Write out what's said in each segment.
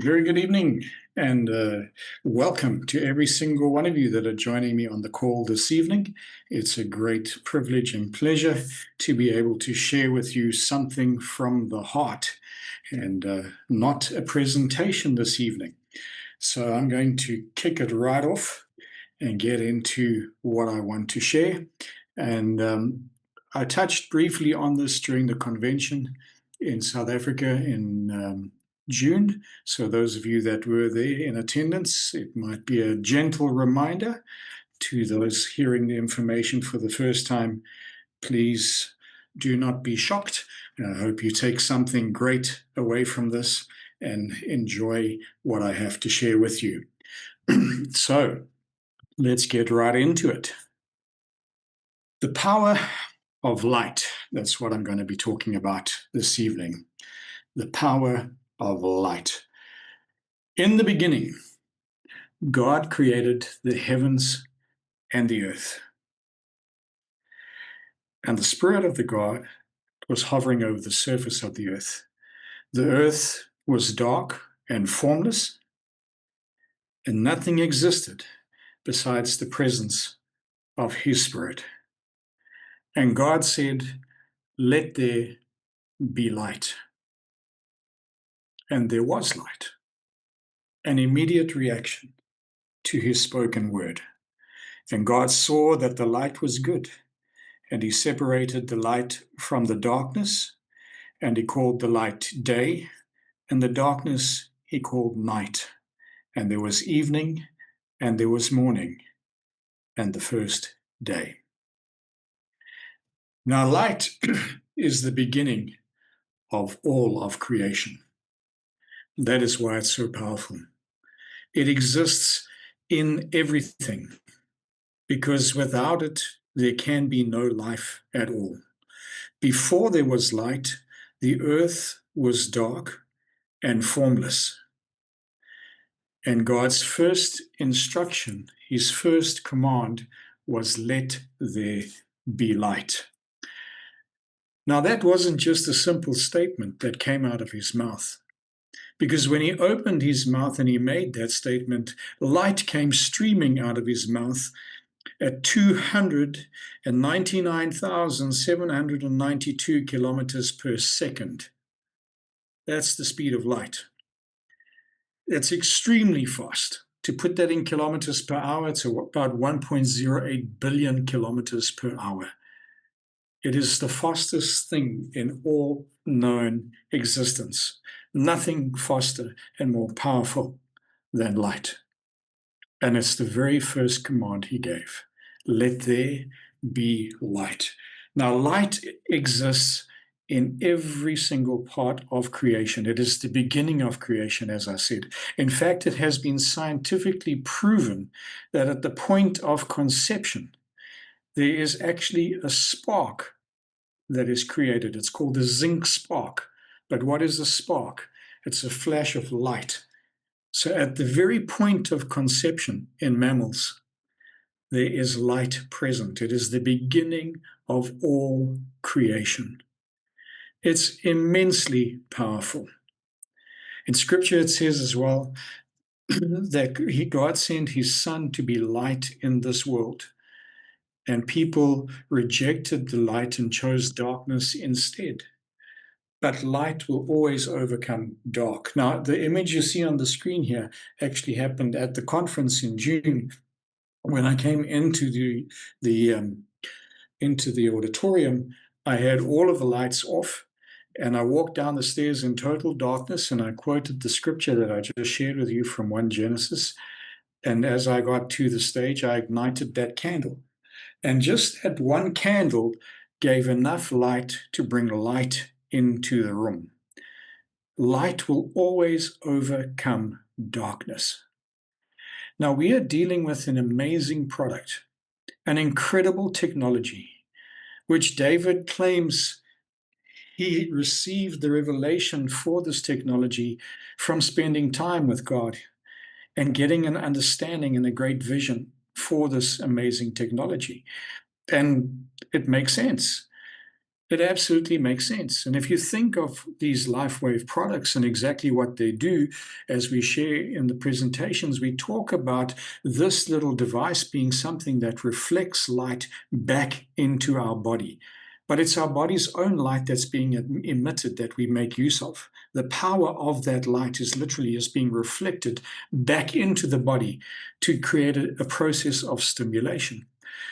Very good evening, and welcome to every single one of you that are joining me on the call this evening. It's a great privilege and pleasure to be able to share with you something from the heart and not a presentation this evening. So I'm going to kick it right off and get into what I want to share. And I touched briefly on this during the convention in South Africa in June. So, those of you that were there in attendance, it might be a gentle reminder to those hearing the information for the first time. Please do not be shocked. I hope you take something great away from this and enjoy what I have to share with you. So, let's get right into it. The power of light. That's what I'm going to be talking about this evening. The power of light. In the beginning, God created the heavens and the earth. And the Spirit of the God was hovering over the surface of the earth. The earth was dark and formless, and nothing existed besides the presence of His Spirit. And God said, "Let there be light." And there was light, an immediate reaction to His spoken word. And God saw that the light was good, and He separated the light from the darkness, and He called the light day, and the darkness He called night. And there was evening, and there was morning, and the first day. Now, light is the beginning of all of creation. That is why it's so powerful. It exists in everything, because without it, there can be no life at all. Before there was light, the earth was dark and formless. And God's first instruction, His first command, was, "Let there be light." Now, that wasn't just a simple statement that came out of His mouth. Because when He opened His mouth and He made that statement, light came streaming out of His mouth at 299,792 kilometers per second. That's the speed of light. It's extremely fast. To put that in kilometers per hour, it's about 1.08 billion kilometers per hour. It is the fastest thing in all known existence. Nothing faster and more powerful than light. And it's the very first command He gave. Let there be light. Now, light exists in every single part of creation. It is the beginning of creation, as I said. In fact, it has been scientifically proven that at the point of conception, there is actually a spark that is created. It's called the zinc spark. But what is a spark? It's a flash of light. So at the very point of conception in mammals, there is light present. It is the beginning of all creation. It's immensely powerful. In Scripture, it says as well that God sent His Son to be light in this world, and people rejected the light and chose darkness instead. But light will always overcome dark. Now, the image you see on the screen here actually happened at the conference in June. When I came into the auditorium, I had all of the lights off, and I walked down the stairs in total darkness, and I quoted the scripture that I just shared with you from 1 Genesis. And as I got to the stage, I ignited that candle. And just that one candle gave enough light to bring light into the room. Light will always overcome darkness. Now, we are dealing with an amazing product, an incredible technology, which David claims he received the revelation for this technology from spending time with God and getting an understanding and a great vision for this amazing technology. And it makes sense. It absolutely makes sense. And if you think of these LifeWave products and exactly what they do, as we share in the presentations, we talk about this little device being something that reflects light back into our body. But it's our body's own light that's being emitted that we make use of. The power of that light is literally just being reflected back into the body to create a process of stimulation.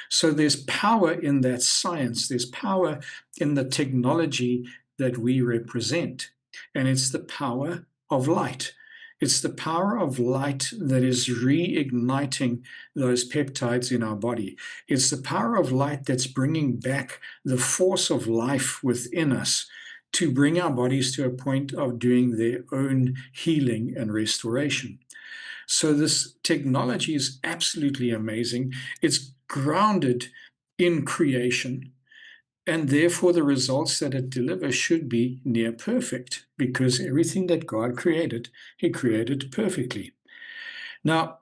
So there's power in that science, there's power in the technology that we represent, and it's the power of light. It's the power of light that is reigniting those peptides in our body. It's the power of light that's bringing back the force of life within us to bring our bodies to a point of doing their own healing and restoration. So this technology is absolutely amazing. It's grounded in creation, and therefore the results that it delivers should be near perfect, because everything that God created, He created perfectly. Now,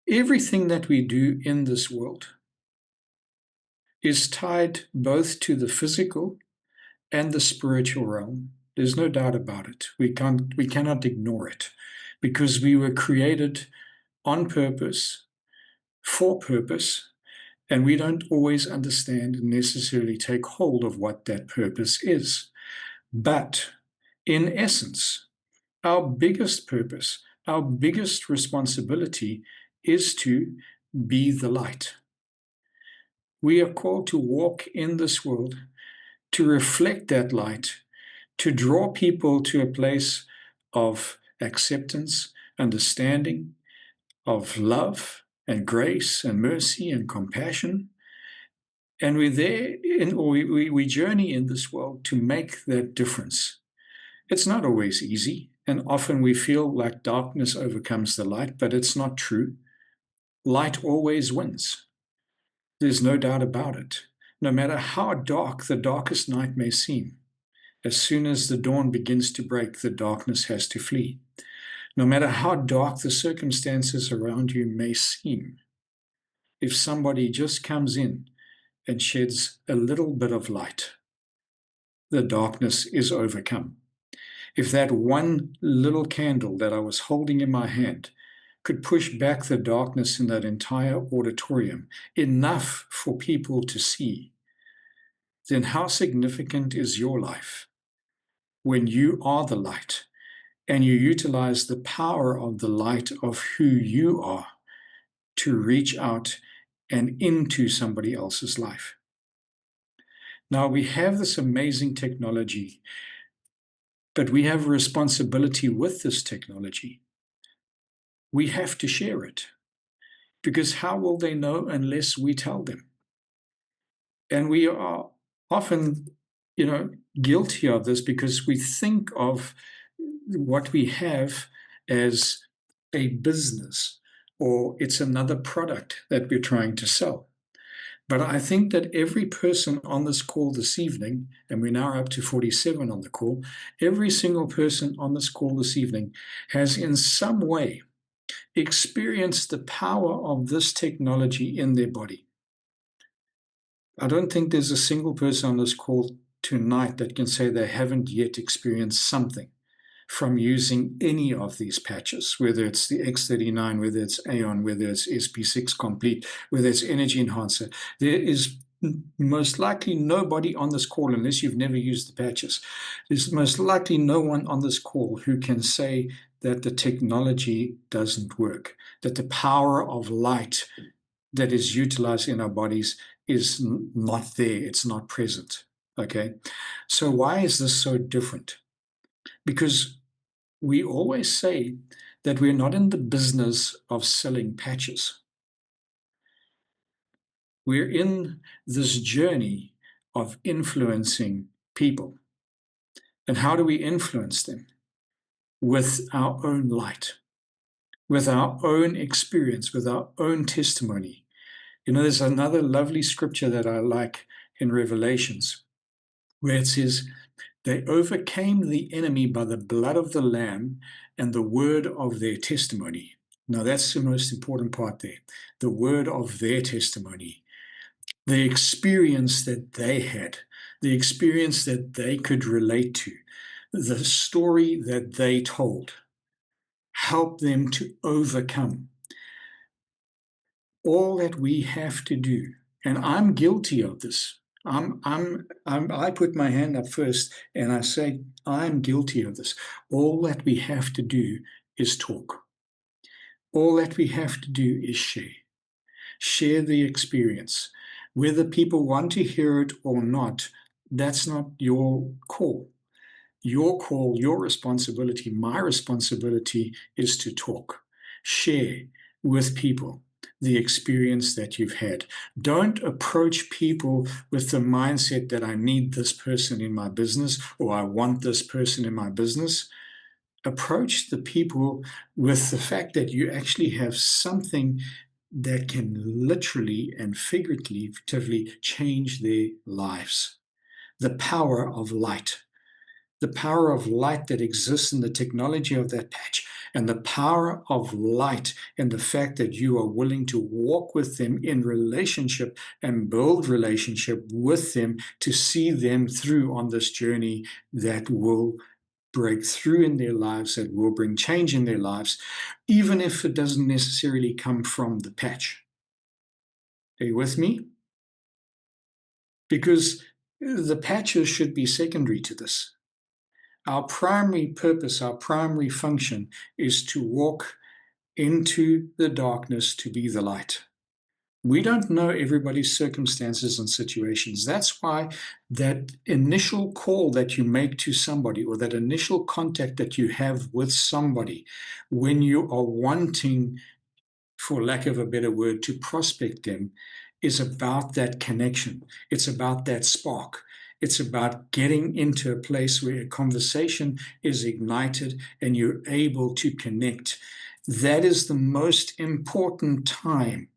everything that we do in this world is tied both to the physical and the spiritual realm. There's no doubt about it. We cannot ignore it, because we were created on purpose, for purpose, and we don't always understand and necessarily take hold of what that purpose is. But in essence, our biggest purpose, our biggest responsibility is to be the light. We are called to walk in this world, to reflect that light, to draw people to a place of acceptance, understanding, of love and grace and mercy and compassion. And we're there, we journey in this world to make that difference. It's not always easy, and often we feel like darkness overcomes the light, but it's not true. Light always wins. There's no doubt about it. No matter how dark the darkest night may seem, as soon as the dawn begins to break, the darkness has to flee. No matter how dark the circumstances around you may seem, if somebody just comes in and sheds a little bit of light, the darkness is overcome. If that one little candle that I was holding in my hand could push back the darkness in that entire auditorium enough for people to see, then how significant is your life when you are the light and you utilize the power of the light of who you are to reach out and into somebody else's life? Now, we have this amazing technology, but we have a responsibility with this technology. We have to share it, because how will they know unless we tell them? And we are often, guilty of this, because we think of what we have as a business, or it's another product that we're trying to sell. But I think that every person on this call this evening, and we're now up to 47 on the call, every single person on this call this evening has in some way experienced the power of this technology in their body. I don't think there's a single person on this call tonight that can say they haven't yet experienced something from using any of these patches, whether it's the X39, whether it's Aeon, whether it's SP6 Complete, whether it's Energy Enhancer. There is most likely nobody on this call, unless you've never used the patches, there's most likely no one on this call who can say that the technology doesn't work, that the power of light that is utilized in our bodies is not there, it's not present. Okay, so why is this so different? Because we always say that we're not in the business of selling patches. We're in this journey of influencing people. And how do we influence them? With our own light, with our own experience, with our own testimony. There's another lovely scripture that I like in Revelations, where it says, they overcame the enemy by the blood of the Lamb and the word of their testimony. Now, that's the most important part there, the word of their testimony. the experience that they had, the experience that they could relate to, the story that they told, help them to overcome. All that we have to do, and I'm guilty of this. I put my hand up first and I say, I'm guilty of this. All that we have to do is talk. All that we have to do is share. Share the experience. Whether people want to hear it or not, that's not your call. Your call, your responsibility, my responsibility is to talk, share with people the experience that you've had. Don't approach people with the mindset that I need this person in my business or I want this person in my business. Approach the people with the fact that you actually have something that can literally and figuratively change their lives. The power of light, the power of light that exists in the technology of that patch, and the power of light in the fact that you are willing to walk with them in relationship and build relationship with them to see them through on this journey that will break through in their lives, that will bring change in their lives, even if it doesn't necessarily come from the patch. Are you with me? Because the patches should be secondary to this. Our primary purpose, our primary function is to walk into the darkness to be the light. We don't know everybody's circumstances and situations. That's why that initial call that you make to somebody or that initial contact that you have with somebody when you are wanting, for lack of a better word, to prospect them is about that connection. It's about that spark. It's about getting into a place where a conversation is ignited and you're able to connect. That is the most important time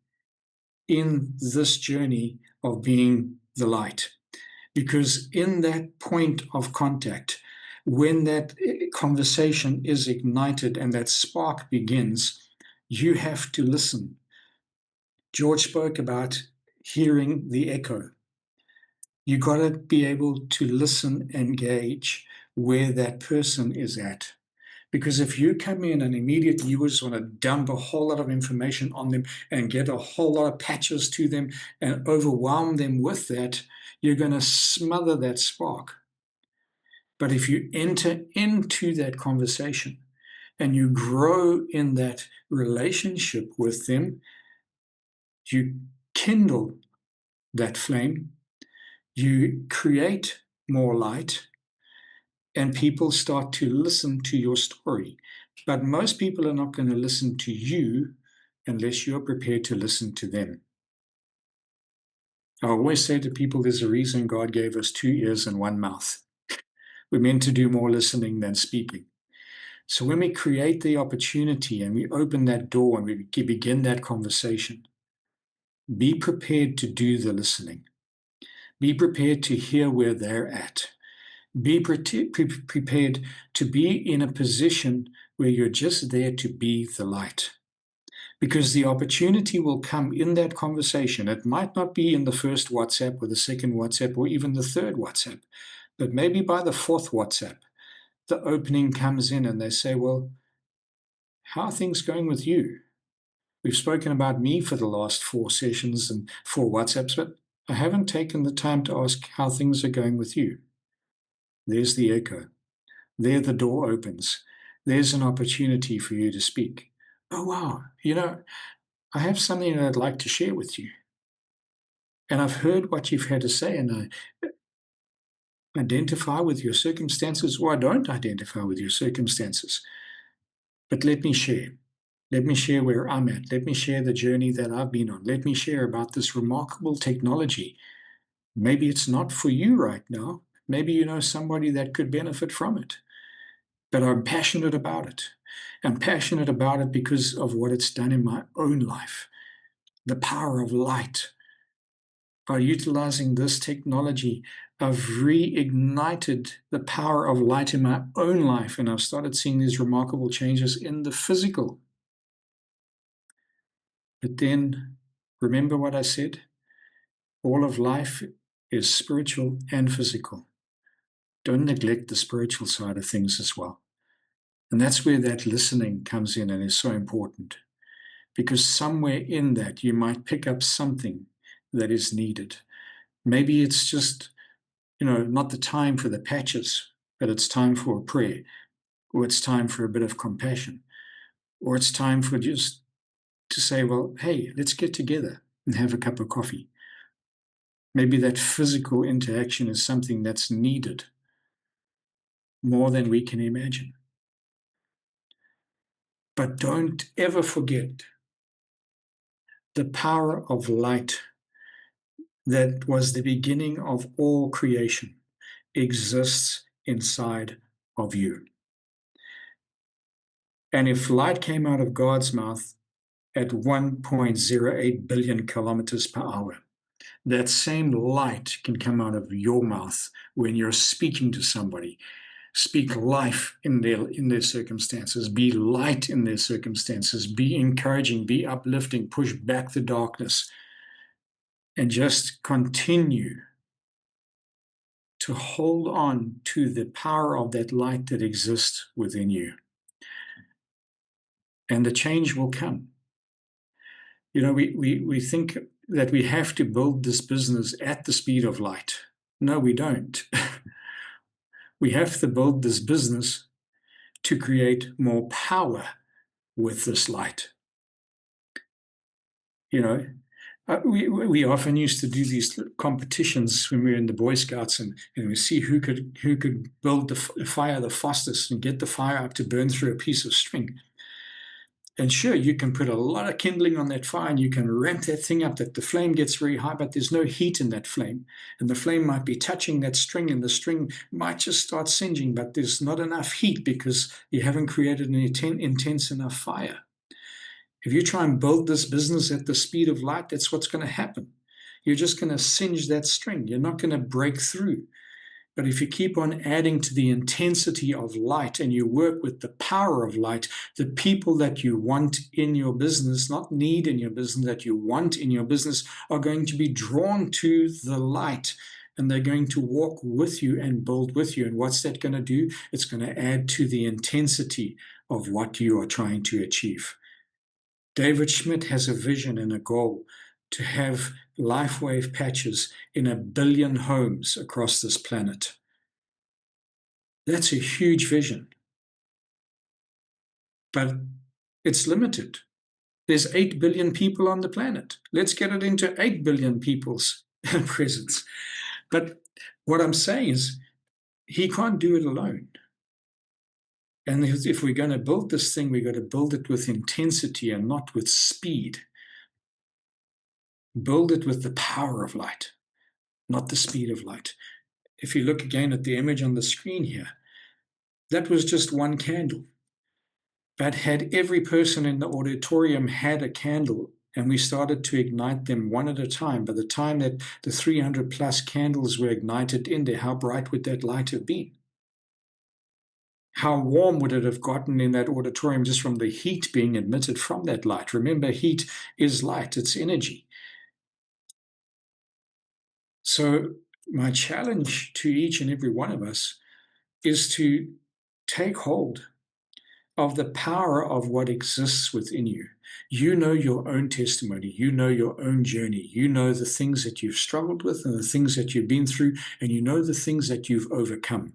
in this journey of being the light. Because in that point of contact, when that conversation is ignited and that spark begins, you have to listen. George spoke about hearing the echo. You got to be able to listen and gauge where that person is at. Because if you come in and immediately you just want to dump a whole lot of information on them and get a whole lot of patches to them and overwhelm them with that, you're going to smother that spark. But if you enter into that conversation and you grow in that relationship with them, you kindle that flame, you create more light, and people start to listen to your story. But most people are not going to listen to you unless you're prepared to listen to them. I always say to people, there's a reason God gave us 2 ears and 1 mouth. We're meant to do more listening than speaking. So when we create the opportunity and we open that door and we begin that conversation, be prepared to do the listening. Be prepared to hear where they're at. Be prepared to be in a position where you're just there to be the light. Because the opportunity will come in that conversation. It might not be in the first WhatsApp or the second WhatsApp or even the third WhatsApp, but maybe by the fourth WhatsApp, the opening comes in and they say, well, how are things going with you? We've spoken about me for the last 4 sessions and 4 WhatsApps, but I haven't taken the time to ask how things are going with you. There's the echo. There the door opens. There's an opportunity for you to speak. Oh, wow. I have something that I'd like to share with you. And I've heard what you've had to say, and I identify with your circumstances, or I don't identify with your circumstances. But let me share. Let me share where I'm at. Let me share the journey that I've been on. Let me share about this remarkable technology. Maybe it's not for you right now. Maybe you know somebody that could benefit from it. But I'm passionate about it. I'm passionate about it because of what it's done in my own life. The power of light. By utilizing this technology, I've reignited the power of light in my own life, and I've started seeing these remarkable changes in the physical. But then, remember what I said? All of life is spiritual and physical. Don't neglect the spiritual side of things as well. And that's where that listening comes in and is so important, because somewhere in that you might pick up something that is needed. Maybe it's just, not the time for the patches, but it's time for a prayer, or it's time for a bit of compassion, or it's time for just to say, well, hey, let's get together and have a cup of coffee. Maybe that physical interaction is something that's needed more than we can imagine. But don't ever forget the power of light that was the beginning of all creation exists inside of you. And if light came out of God's mouth at 1.08 billion kilometers per hour, that same light can come out of your mouth when you're speaking to somebody. Speak life in their circumstances. Be light in their circumstances. Be encouraging. Be uplifting. Push back the darkness. And just continue to hold on to the power of that light that exists within you. And the change will come. We think that we have to build this business at the speed of light. No, we don't. We have to build this business to create more power with this light. We often used to do these competitions when we were in the Boy Scouts, and we see who could build the fire the fastest and get the fire up to burn through a piece of string. And sure, you can put a lot of kindling on that fire and you can ramp that thing up that the flame gets very high, but there's no heat in that flame. And the flame might be touching that string and the string might just start singeing, but there's not enough heat because you haven't created an intense enough fire. If you try and build this business at the speed of light, that's what's going to happen. You're just going to singe that string. You're not going to break through. But if you keep on adding to the intensity of light and you work with the power of light, the people that you want in your business, not need in your business, that you want in your business, are going to be drawn to the light, and they're going to walk with you and build with you. And what's that going to do? It's going to add to the intensity of what you are trying to achieve. David Schmidt has a vision and a goal to have LifeWave patches in 1 billion homes across this planet. That's a huge vision. But it's limited. There's 8 billion people on the planet. Let's get it into 8 billion people's presence. But what I'm saying is, he can't do it alone. And if we're going to build this thing, we've got to build it with intensity and not with speed. Build it with the power of light, not the speed of light. If you look again at the image on the screen here, that was just one candle. But had every person in the auditorium had a candle and we started to ignite them one at a time, by the time that the 300 plus candles were ignited in there, how bright would that light have been? How warm would it have gotten in that auditorium just from the heat being emitted from that light? Remember, heat is light, it's energy. So my challenge to each and every one of us is to take hold of the power of what exists within you. You know your own testimony. You know your own journey. You know the things that you've struggled with and the things that you've been through, and you know the things that you've overcome.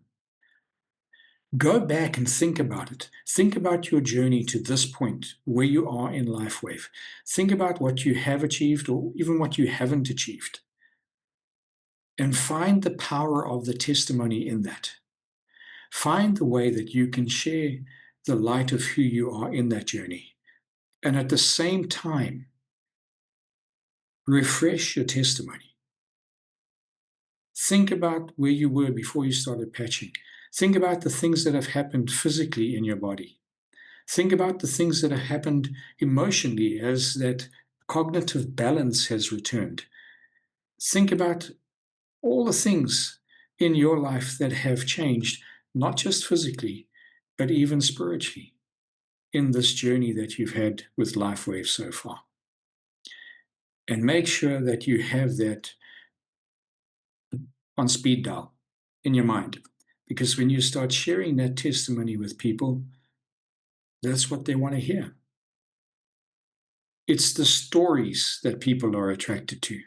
Go back and think about it. Think about your journey to this point where you are in LifeWave. Think about what you have achieved or even what you haven't achieved. And find the power of the testimony in that. Find the way that you can share the light of who you are in that journey. And at the same time, refresh your testimony. Think about where you were before you started patching. Think about the things that have happened physically in your body. Think about the things that have happened emotionally as that cognitive balance has returned. Think about all the things in your life that have changed, not just physically, but even spiritually in this journey that you've had with LifeWave so far. And make sure that you have that on speed dial in your mind. Because when you start sharing that testimony with people, that's what they want to hear. It's the stories that people are attracted to.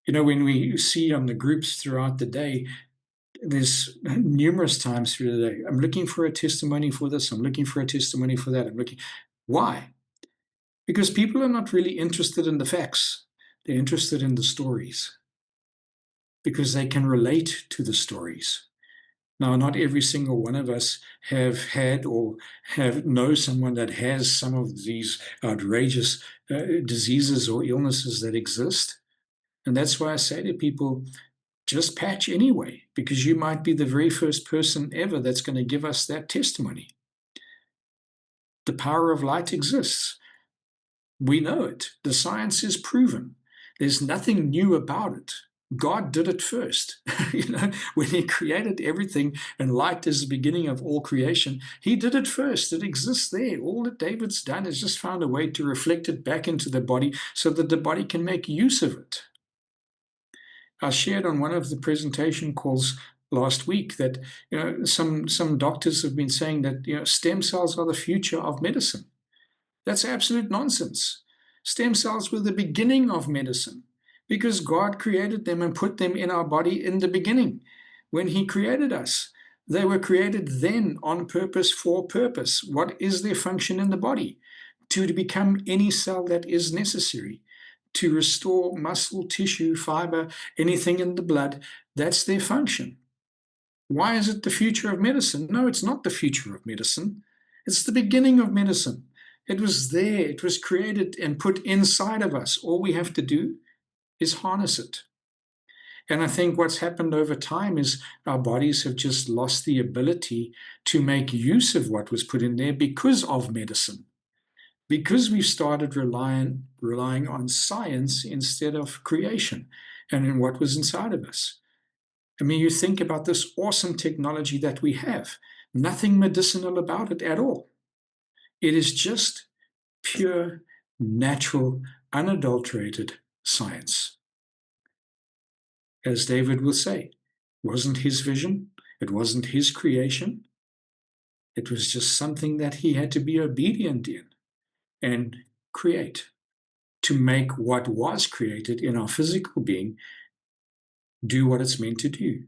You know, when we see on the groups throughout the day, there's numerous times through the day, I'm looking for a testimony for this, I'm looking for a testimony for that. Why? Because people are not really interested in the facts. They're interested in the stories because they can relate to the stories. Now, not every single one of us have had or know someone that has some of these outrageous diseases or illnesses that exist. And that's why I say to people, just patch anyway, because you might be the very first person ever that's going to give us that testimony. The power of light exists. We know it. The science is proven. There's nothing new about it. God did it first. When he created everything and light is the beginning of all creation, he did it first. It exists there. All that David's done is just found a way to reflect it back into the body so that the body can make use of it. I shared on one of the presentation calls last week that some doctors have been saying that stem cells are the future of medicine. That's absolute nonsense. Stem cells were the beginning of medicine because God created them and put them in our body in the beginning. When he created us, they were created then on purpose for purpose. What is their function in the body? To become any cell that is necessary, to restore muscle, tissue, fiber, anything in the blood. That's their function. Why is it the future of medicine? No, it's not the future of medicine. It's the beginning of medicine. It was there. It was created and put inside of us. All we have to do is harness it. And I think what's happened over time is our bodies have just lost the ability to make use of what was put in there because of medicine. Because we've started relying on science instead of creation and in what was inside of us. I mean, you think about this awesome technology that we have, nothing medicinal about it at all. It is just pure, natural, unadulterated science. As David will say, wasn't his vision, it wasn't his creation. It was just something that he had to be obedient in and create to make what was created in our physical being do what it's meant to do.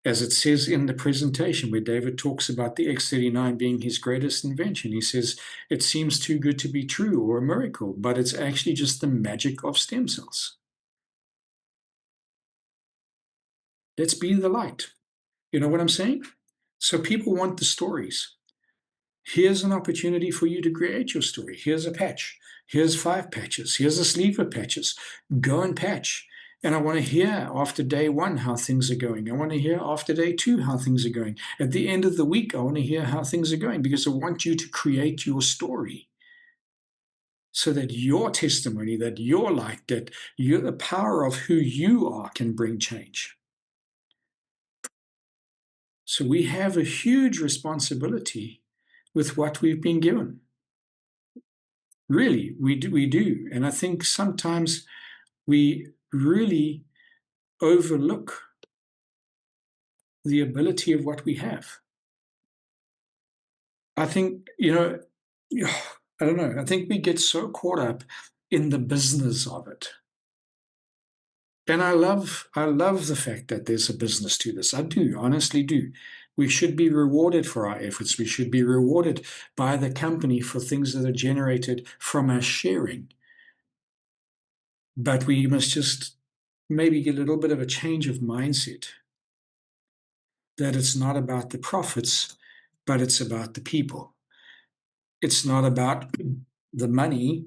As it says in the presentation where David talks about the X39 being his greatest invention, he says, it seems too good to be true or a miracle, but it's actually just the magic of stem cells. Let's be the light. You know what I'm saying? So people want the stories. Here's an opportunity for you to create your story. Here's a patch. Here's 5 patches. Here's a sleeve of patches. Go and patch. And I want to hear after day 1 how things are going. I want to hear after day 2 how things are going. At the end of the week, I want to hear how things are going because I want you to create your story so that your testimony, that your light, that the power of who you are can bring change. So we have a huge responsibility with what we've been given. Really, we do. And I think sometimes we really overlook the ability of what we have. I think, I don't know, I think we get so caught up in the business of it. And I love the fact that there's a business to this. I do, honestly do. We should be rewarded for our efforts. We should be rewarded by the company for things that are generated from us sharing. But we must just maybe get a little bit of a change of mindset that it's not about the profits, but it's about the people. It's not about the money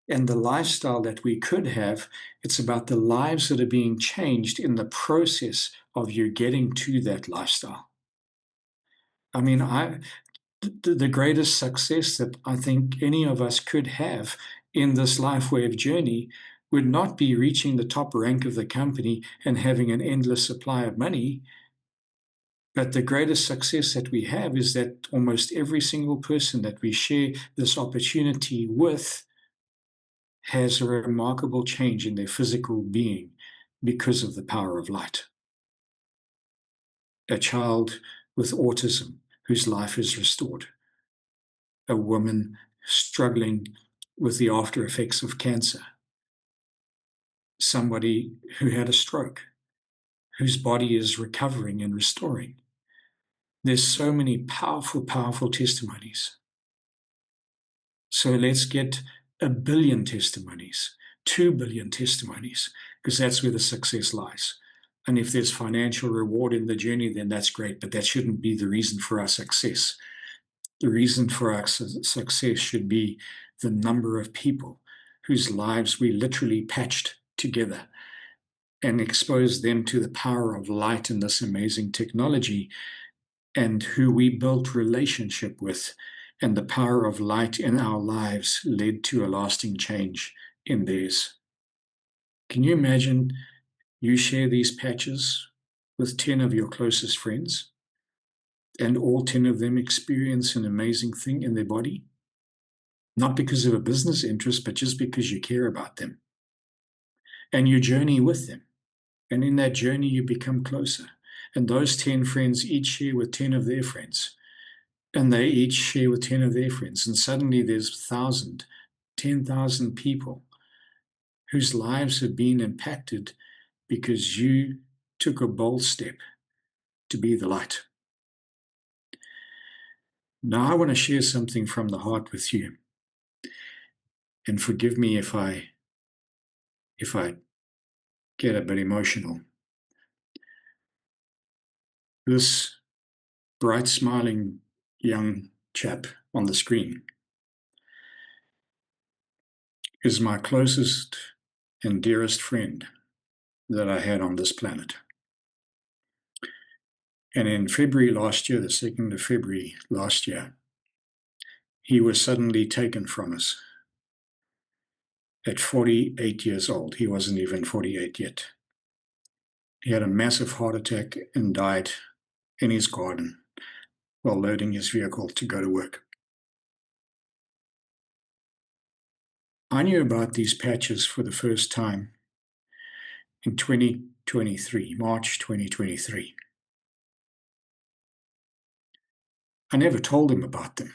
and the lifestyle that we could have. It's about the lives that are being changed in the process of you getting to that lifestyle. I mean, the greatest success that I think any of us could have in this life wave journey would not be reaching the top rank of the company and having an endless supply of money. But the greatest success that we have is that almost every single person that we share this opportunity with has a remarkable change in their physical being because of the power of light. a child with autism whose life is restored, a woman struggling with the after effects of cancer, somebody who had a stroke, whose body is recovering and restoring. There's so many powerful, powerful testimonies. So let's get 1 billion testimonies, 2 billion testimonies, because that's where the success lies. And if there's financial reward in the journey, then that's great, but that shouldn't be the reason for our success. The reason for our success should be the number of people whose lives we literally patched together and exposed them to the power of light and this amazing technology, and who we built relationship with, and the power of light in our lives led to a lasting change in theirs. Can you imagine you share these patches with 10 of your closest friends, and all 10 of them experience an amazing thing in their body? Not because of a business interest, but just because you care about them. And you journey with them. And in that journey, you become closer. And those 10 friends each share with 10 of their friends. And they each share with 10 of their friends. And suddenly there's 1,000, 10,000 people whose lives have been impacted because you took a bold step to be the light. Now I want to share something from the heart with you. And forgive me if I get a bit emotional. This bright smiling young chap on the screen is my closest and dearest friend that I had on this planet. And in February last year, the 2nd of February last year, he was suddenly taken from us at 48 years old. He wasn't even 48 yet. He had a massive heart attack and died in his garden while loading his vehicle to go to work. I knew about these patches for the first time in 2023, March 2023. I never told him about them.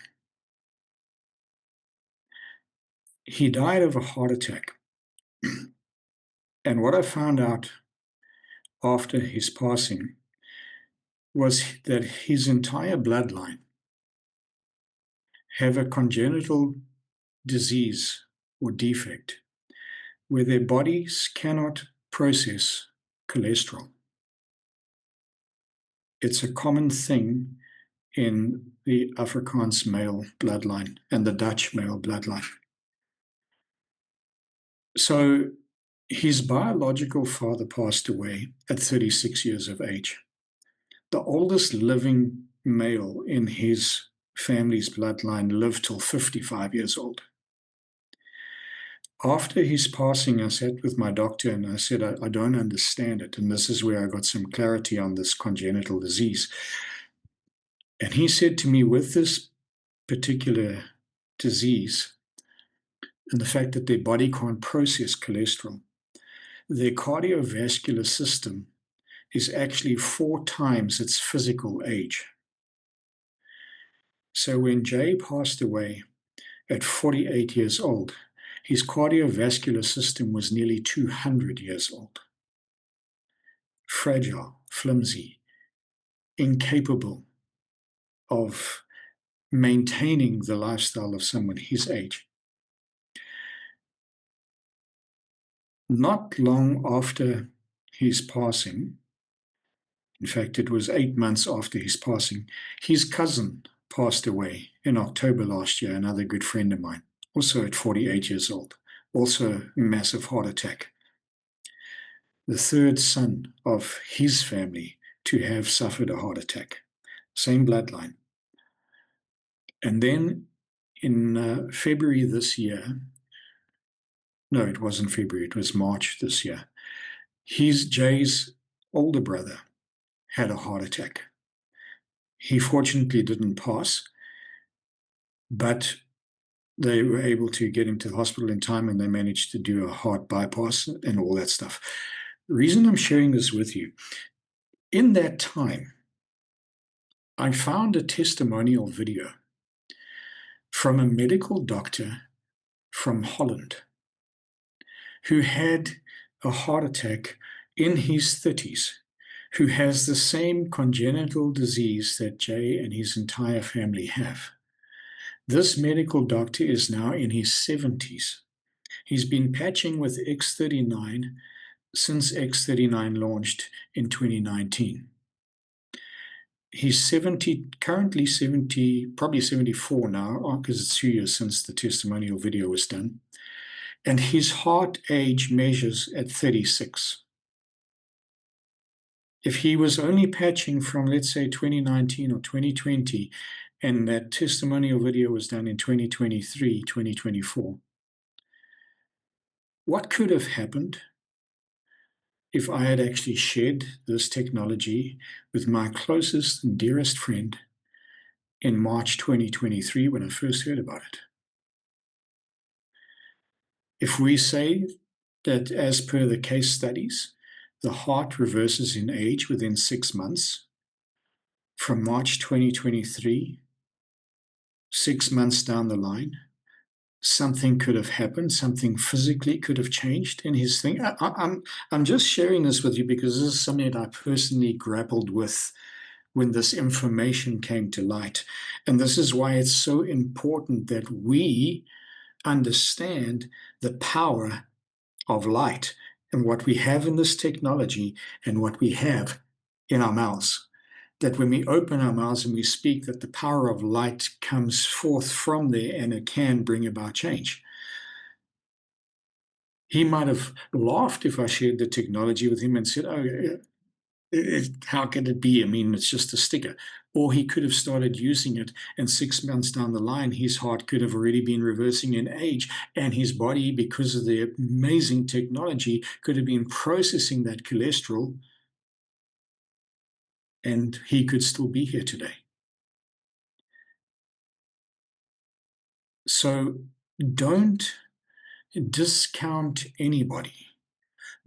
He died of a heart attack. And what I found out after his passing was that his entire bloodline have a congenital disease or defect where their bodies cannot process cholesterol. It's a common thing in the Afrikaans male bloodline and the Dutch male bloodline. So his biological father passed away at 36 years of age. The oldest living male in his family's bloodline lived till 55 years old. After his passing, I sat with my doctor and I said, I don't understand it. And this is where I got some clarity on this congenital disease. And he said to me, with this particular disease and the fact that their body can't process cholesterol, their cardiovascular system is actually 4 times its physical age. So when Jay passed away at 48 years old, his cardiovascular system was nearly 200 years old. Fragile, flimsy, incapable of maintaining the lifestyle of someone his age. Not long after his passing, in fact, it was 8 months after his passing, his cousin passed away in October last year, another good friend of mine, also at 48 years old, also a massive heart attack. The third son of his family to have suffered a heart attack, same bloodline. And then in February this year, no, it wasn't February, it was March this year, Jay's older brother had a heart attack. He fortunately didn't pass, but they were able to get him to the hospital in time and they managed to do a heart bypass and all that stuff. The reason I'm sharing this with you, in that time, I found a testimonial video from a medical doctor from Holland who had a heart attack in his 30s, who has the same congenital disease that Jay and his entire family have. This medical doctor is now in his 70s. He's been patching with X39 since X39 launched in 2019. He's 70, currently 70, probably 74 now, because it's 2 years since the testimonial video was done. And his heart age measures at 36. If he was only patching from, let's say, 2019 or 2020, and that testimonial video was done in 2023, 2024, what could have happened if I had actually shared this technology with my closest and dearest friend in March 2023 when I first heard about it? If we say that, as per the case studies, the heart reverses in age within 6 months, from March 2023, 6 months down the line, something could have happened, something physically could have changed in his thing. I'm just sharing this with you because this is something that I personally grappled with when this information came to light. And this is why it's so important that we understand the power of light and what we have in this technology and what we have in our mouths. That when we open our mouths and we speak, that the power of light comes forth from there and it can bring about change. He might have laughed if I shared the technology with him and said, oh, how can it be? I mean, it's just a sticker. Or he could have started using it, and 6 months down the line, his heart could have already been reversing in age, and his body, because of the amazing technology, could have been processing that cholesterol, and he could still be here today. So don't discount anybody.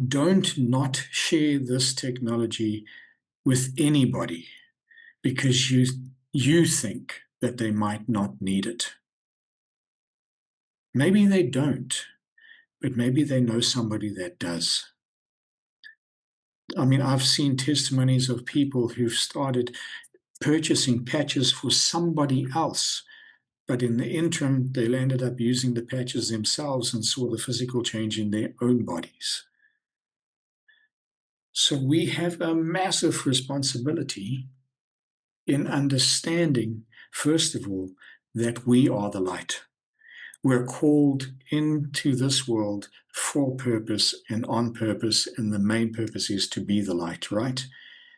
Don't not share this technology with anybody because you think that they might not need it. Maybe they don't, but maybe they know somebody that does. I mean, I've seen testimonies of people who've started purchasing patches for somebody else, but in the interim, they landed up using the patches themselves and saw the physical change in their own bodies. So we have a massive responsibility in understanding, first of all, that we are the light. We're called into this world for purpose and on purpose, and the main purpose is to be the light, right?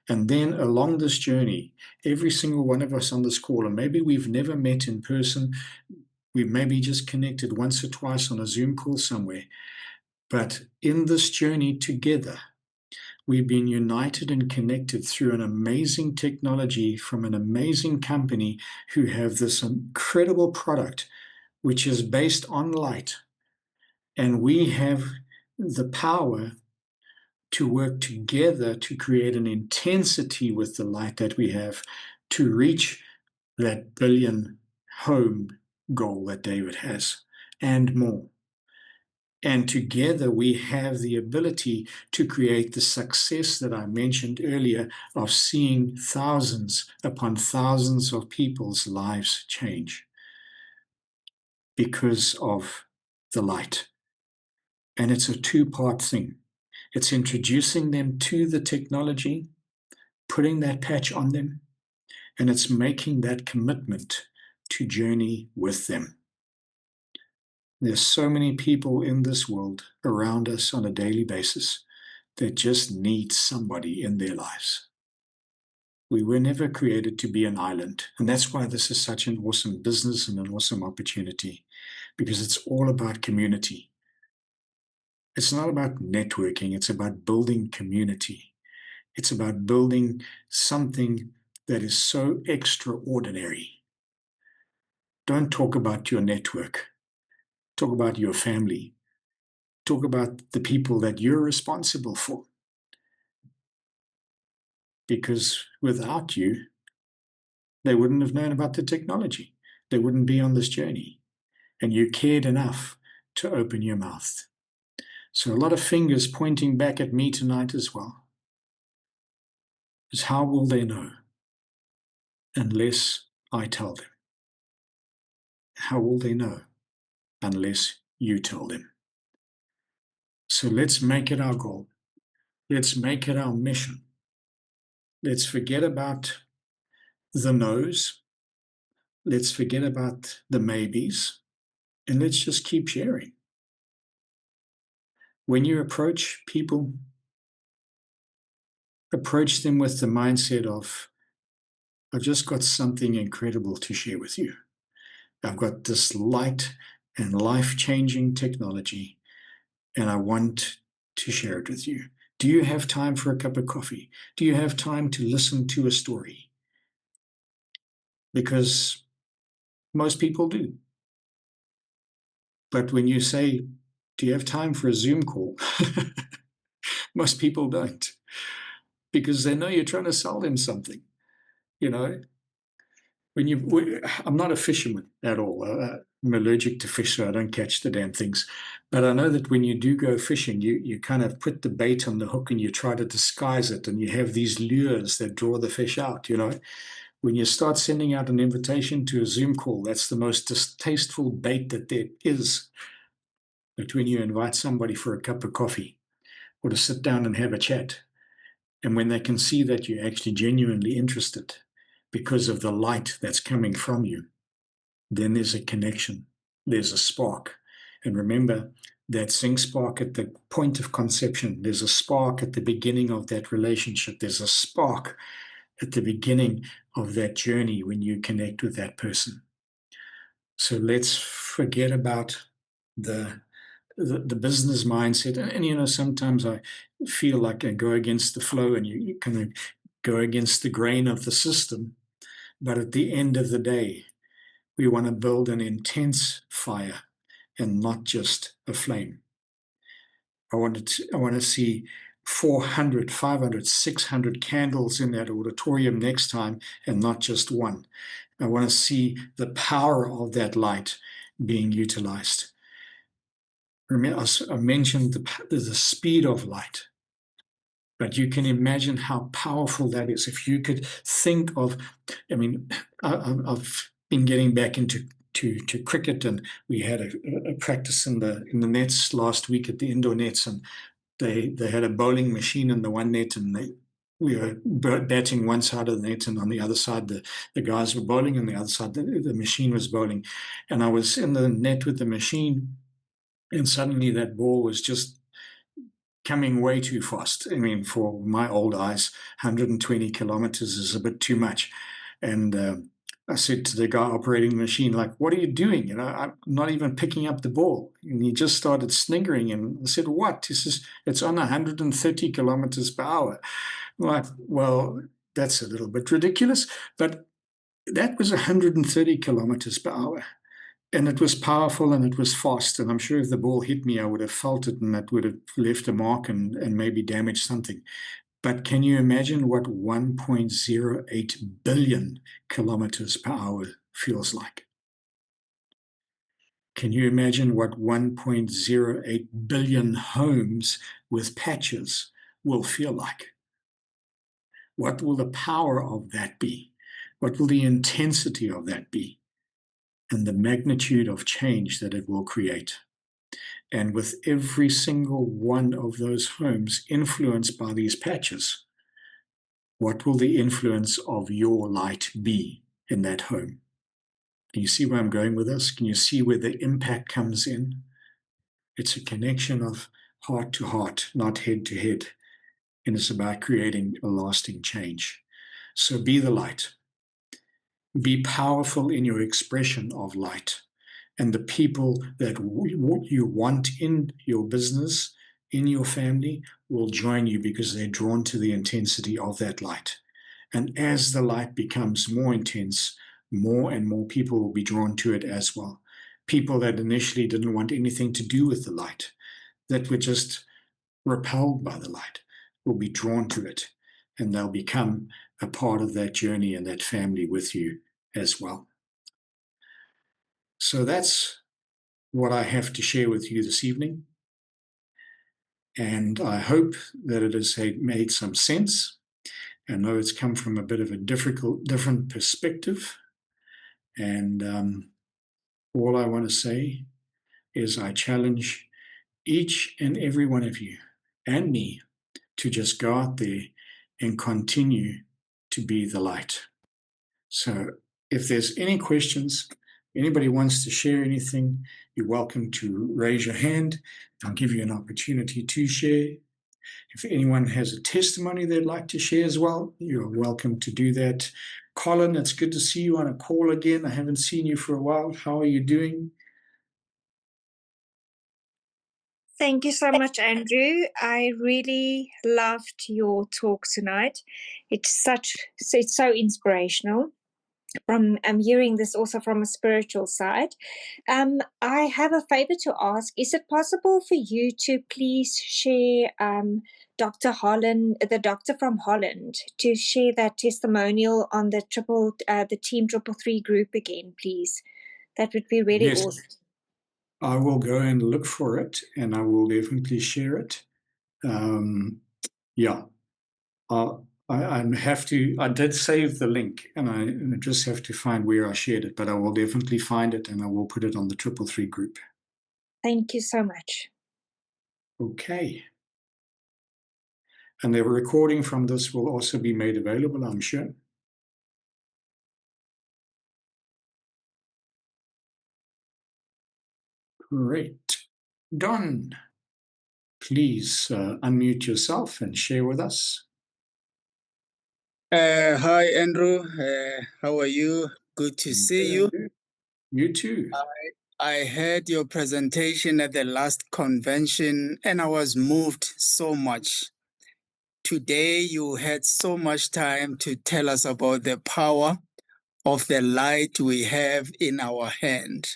And then along this journey, every single one of us on this call, and maybe we've never met in person, we maybe just connected once or twice on a Zoom call somewhere, but in this journey together, we've been united and connected through an amazing technology from an amazing company who have this incredible product which is based on light. And we have the power to work together to create an intensity with the light that we have to reach that billion home goal that David has and more. And together we have the ability to create the success that I mentioned earlier of seeing thousands upon thousands of people's lives change because of the light. And it's a two-part thing. It's introducing them to the technology, putting that patch on them, and it's making that commitment to journey with them. There's so many people in this world around us on a daily basis that just need somebody in their lives. We were never created to be an island, and that's why this is such an awesome business and an awesome opportunity, because it's all about community. It's not about networking, it's about building community. It's about building something that is so extraordinary. Don't talk about your network. Talk about your family. Talk about the people that you're responsible for. Because without you, They wouldn't have known about the technology. They wouldn't be on this journey. And you cared enough to open your mouth. So a lot of fingers pointing back at me tonight as well. Is how will they know unless I tell them? How will they know unless you tell them? So let's make it our goal. Let's make it our mission. Let's forget about the no's. Let's forget about the maybes. And let's just keep sharing. When you approach people, approach them with the mindset of, I've just got something incredible to share with you. I've got this light and life-changing technology, and I want to share it with you. Do you have time for a cup of coffee? Do you have time to listen to a story? Because most people do. But when you say, do you have time for a Zoom call? Most people don't, because they know you're trying to sell them something. You know, I'm not a fisherman at all. I'm allergic to fish, so I don't catch the damn things. But I know that when you do go fishing, you kind of put the bait on the hook and you try to disguise it, and you have these lures that draw the fish out. When you start sending out an invitation to a Zoom call, that's the most distasteful bait that there is. But when you invite somebody for a cup of coffee or to sit down and have a chat, and when they can see that you're actually genuinely interested because of the light that's coming from you, then there's a connection, there's a spark. And remember that same spark at the point of conception. There's a spark at the beginning of that relationship. There's a spark at the beginning of that journey when you connect with that person. So let's forget about the business mindset. And sometimes I feel like I go against the flow, and you kind of go against the grain of the system. But at the end of the day, we want to build an intense fire and not just a flame. I want to see 400, 500, 600 candles in that auditorium next time, and not just one. I want to see the power of that light being utilized. Remember, I mentioned the speed of light, but you can imagine how powerful that is. If you could think of, I've been getting back into cricket, and we had a practice in the nets last week at the indoor nets, and they had a bowling machine in the one net, and we were batting one side of the net, and on the other side the guys were bowling, and the other side the machine was bowling. And I was in the net with the machine, and suddenly that ball was just coming way too fast. I mean, for my old eyes, 120 kilometers is a bit too much. And I said to the guy operating the machine, like, what are you doing? I'm not even picking up the ball. And he just started sniggering. And I said, what? He says, it's on 130 kilometers per hour. I'm like, well, that's a little bit ridiculous. But that was 130 kilometers per hour. And it was powerful and it was fast. And I'm sure if the ball hit me, I would have felt it, and that would have left a mark and maybe damaged something. But can you imagine what 1.08 billion kilometers per hour feels like? Can you imagine what 1.08 billion homes with patches will feel like? What will the power of that be? What will the intensity of that be? And the magnitude of change that it will create. And with every single one of those homes influenced by these patches, what will the influence of your light be in that home? Can you see where I'm going with this? Can you see where the impact comes in? It's a connection of heart to heart, not head to head. And it's about creating a lasting change. So be the light. Be powerful in your expression of light. And the people that you want in your business, in your family, will join you because they're drawn to the intensity of that light. And as the light becomes more intense, more and more people will be drawn to it as well. People that initially didn't want anything to do with the light, that were just repelled by the light, will be drawn to it, and they'll become a part of that journey and that family with you as well. So that's what I have to share with you this evening. And I hope that it has made some sense. I know it's come from a bit of a different perspective. And all I want to say is I challenge each and every one of you and me to just go out there and continue to be the light. So if there's any questions, anybody wants to share anything, you're welcome to raise your hand. I'll give you an opportunity to share. If anyone has a testimony they'd like to share as well, you're welcome to do that. Colin, it's good to see you on a call again. I haven't seen you for a while. How are you doing? Thank you so much, Andrew. I really loved your talk tonight. It's so inspirational. I'm hearing this also from a spiritual side. I have a favor to ask. Is it possible for you to please share Dr. Holland, the doctor from Holland, to share that testimonial on the Team 333 group again, please? That would be really awesome. I will go and look for it, and I will definitely share it. Yeah, I did save the link, and I just have to find where I shared it, but I will definitely find it, and I will put it on the 333 group. Thank you so much. Okay. And the recording from this will also be made available, I'm sure. Great. Don, please unmute yourself and share with us. Hi, Andrew. How are you? Good to see you. You too. I heard your presentation at the last convention and I was moved so much. Today, you had so much time to tell us about the power of the light we have in our hand.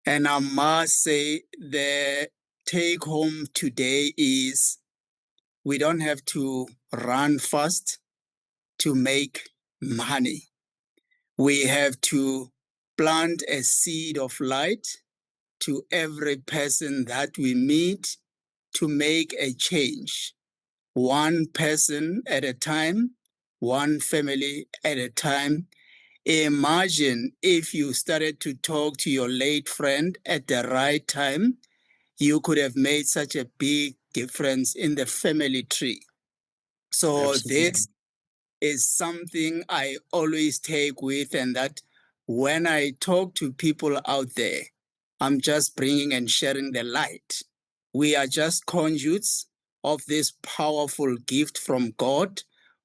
And I must say, the take home today is we don't have to run fast to make money. We have to plant a seed of light to every person that we meet to make a change. One person at a time, one family at a time. Imagine if you started to talk to your late friend at the right time, you could have made such a big difference in the family tree. So Absolutely. This is something I always take with, and that when I talk to people out there, I'm just bringing and sharing the light. We are just conduits of this powerful gift from God,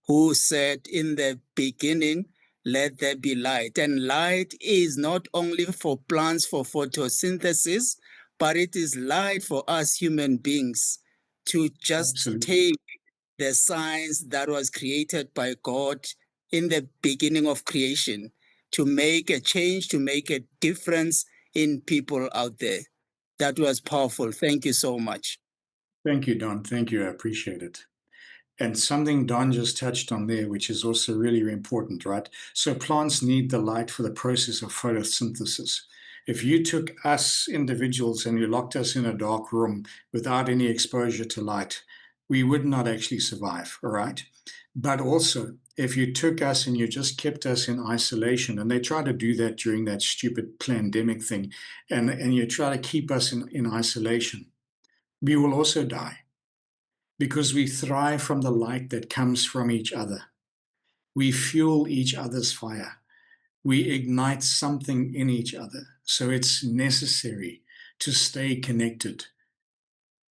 who said in the beginning, let there be light. And light is not only for plants for photosynthesis, but it is light for us human beings to just Absolutely. take the science that was created by God in the beginning of creation to make a change, to make a difference in people out there. That was powerful. Thank you so much. Thank you, Don. Thank you. I appreciate it. And something Don just touched on there, which is also really important, right? So plants need the light for the process of photosynthesis. If you took us individuals and you locked us in a dark room without any exposure to light, we would not actually survive, all right? But also, if you took us and you just kept us in isolation, and they try to do that during that stupid pandemic thing, and you try to keep us in isolation, we will also die because we thrive from the light that comes from each other. We fuel each other's fire. We ignite something in each other. So it's necessary to stay connected.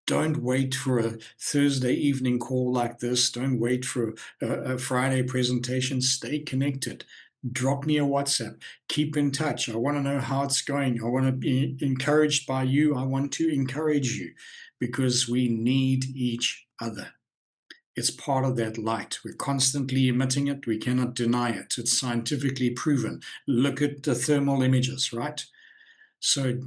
Don't wait for a Thursday evening call like this. Don't wait for a Friday presentation. Stay connected. Drop me a WhatsApp. Keep in touch. I want to know how it's going. I want to be encouraged by you. I want to encourage you because we need each other. It's part of that light. We're constantly emitting it. We cannot deny it. It's scientifically proven. Look at the thermal images, right? So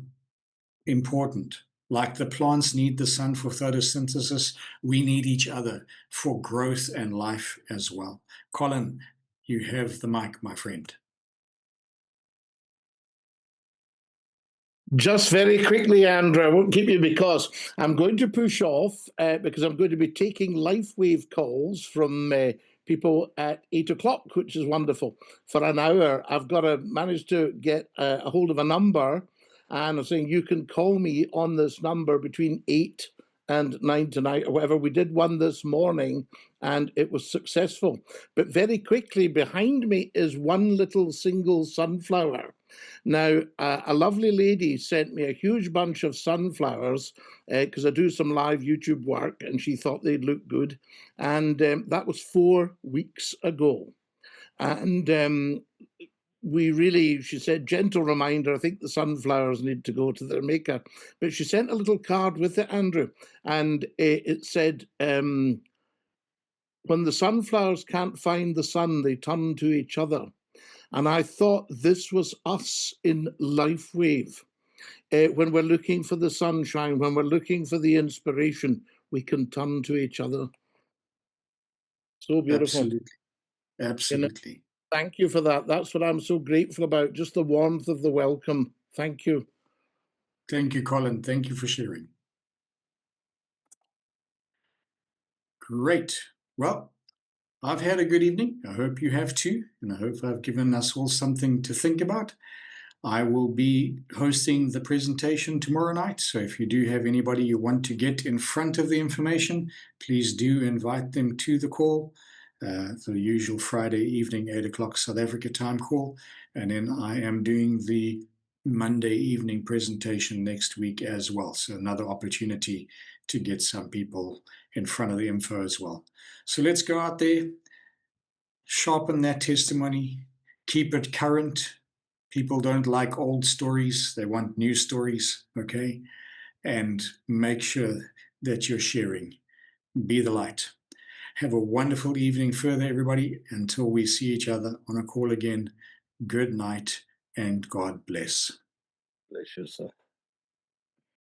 important. Like the plants need the sun for photosynthesis, we need each other for growth and life as well. Colin, you have the mic, my friend. Just very quickly, Andrew, I won't keep you because I'm going to push off because I'm going to be taking LifeWave calls from people at 8 o'clock, which is wonderful. For an hour, I've got to manage to get a hold of a number, and I'm saying you can call me on this number between 8 and 9 tonight or whatever. We did one this morning and it was successful. But very quickly, behind me is one little single sunflower. Now, a lovely lady sent me a huge bunch of sunflowers because I do some live YouTube work, and she thought they'd look good. And that was 4 weeks ago. And she said, gentle reminder, I think the sunflowers need to go to their maker. But she sent a little card with it, Andrew, and it said, when the sunflowers can't find the sun, they turn to each other. And I thought this was us in LifeWave. When we're looking for the sunshine, when we're looking for the inspiration, we can turn to each other. So beautiful. Absolutely. Absolutely. Thank you for that. That's what I'm so grateful about, just the warmth of the welcome. Thank you. Thank you, Colin. Thank you for sharing. Great. Well, I've had a good evening. I hope you have too, and I hope I've given us all something to think about. I will be hosting the presentation tomorrow night, so if you do have anybody you want to get in front of the information, please do invite them to the call, the usual Friday evening, 8 o'clock South Africa time call, and then I am doing the Monday evening presentation next week as well, so another opportunity to get some people in front of the info as well. So let's go out there, sharpen that testimony, keep it current. People don't like old stories, they want new stories, okay? And make sure that you're sharing. Be the light. Have a wonderful evening further, everybody. Until we see each other on a call again, good night and God bless. Bless you, sir.